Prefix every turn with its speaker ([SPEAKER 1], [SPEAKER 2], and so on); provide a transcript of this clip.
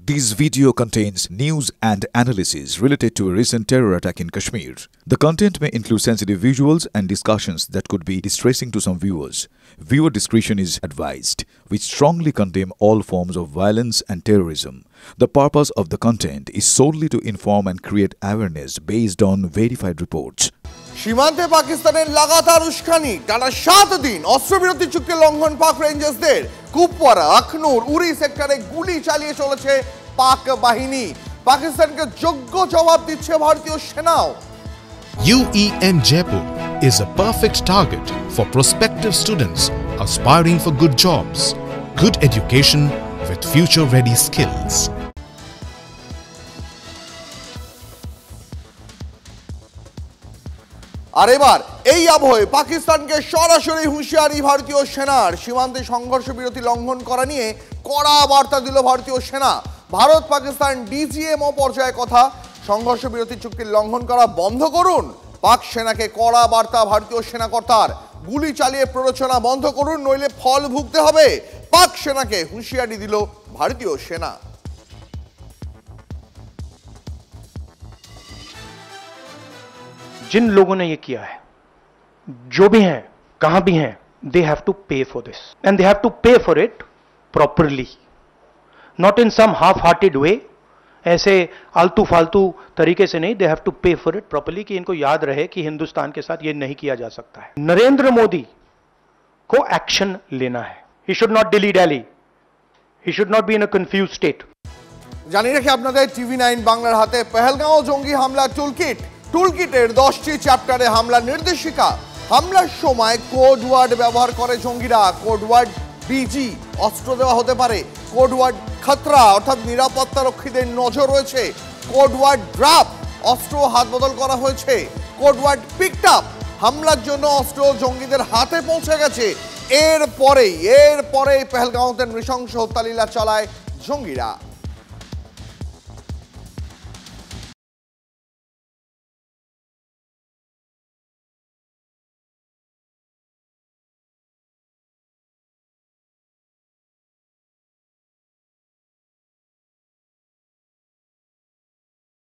[SPEAKER 1] This video contains news and analysis related to a recent terror attack in Kashmir. The content may include sensitive visuals and discussions that could be distressing to some viewers. Viewer discretion is advised. We strongly condemn all forms of violence and terrorism. The purpose of the content is solely to inform and create awareness based on verified reports.
[SPEAKER 2] সীমান্তে পাকিস্তানের লাগাতার উস্কানি টানা 7 দিন অস্ত্রবিরতি চুক্তি লঙ্ঘন পাক রেঞ্জার্সদের কুপওয়ারা আখনুর উরি সেক্টরে গুলি চালিয়ে চলেছে পাক বাহিনী পাকিস্তানকে যোগ্য জবাব দিচ্ছে ভারতীয় সেনাও
[SPEAKER 3] UEM Jaipur is a perfect target for prospective students aspiring for good jobs, good education with future-ready skills.
[SPEAKER 2] আর এবার এই আবহে পাকিস্তানকে সরাসরি হুঁশিয়ারি ভারতীয় সেনার সীমান্তে সংঘর্ষ বিরতি লঙ্ঘন করা নিয়ে কড়া বার্তা দিল ভারতীয় সেনা ভারত পাকিস্তান ডিজিএমও পর্যায়ে কথা সংঘর্ষ বিরতি চুক্তির লঙ্ঘন করা বন্ধ করুন পাক সেনাকে কড়া বার্তা ভারতীয় সেনাকর্তার গুলি চালিয়ে প্ররোচনা বন্ধ করুন নইলে ফল ভুগতে হবে পাক সেনাকে হুঁশিয়ারি দিল ভারতীয় সেনা
[SPEAKER 4] जिन लोगों ने ये किया है जो भी हैं कहां भी हैं they have to pay for this and they have to pay for it properly not in some half hearted way ऐसे आलतू फालतू तरीके से नहीं they have to pay for it properly कि इनको याद रहे कि हिंदुस्तान के साथ ये नहीं किया जा सकता है नरेंद्र मोदी को एक्शन लेना है he should not dilly dally he should not be in a confuse state
[SPEAKER 2] জানিয়ে রাখি আপনাদের টিভি 9 বাংলার হাতে পহেলগাঁও জঙ্গি হামলা টুলকিট টুলকিটের 10টি চ্যাপ্টারে হামলা নির্দেশিকা হামলার সময় কোড ওয়ার্ড ব্যবহার করে জঙ্গিরা কোড ওয়ার্ড বিজি অস্ত্র দেওয়া হতে পারে কোড ওয়ার্ড খতরা অর্থাৎ নিরাপত্তা রক্ষীদের নজর রয়েছে কোড ওয়ার্ড ড্রপ অস্ত্র হাত বদল করা হয়েছে কোড ওয়ার্ড পিকড আপ হামলার জন্য অস্ত্র জঙ্গিদের হাতে পৌঁছে গেছে এরপরেই পহেলগাঁওতে নৃশংস হত্যালীলা চালায় জঙ্গিরা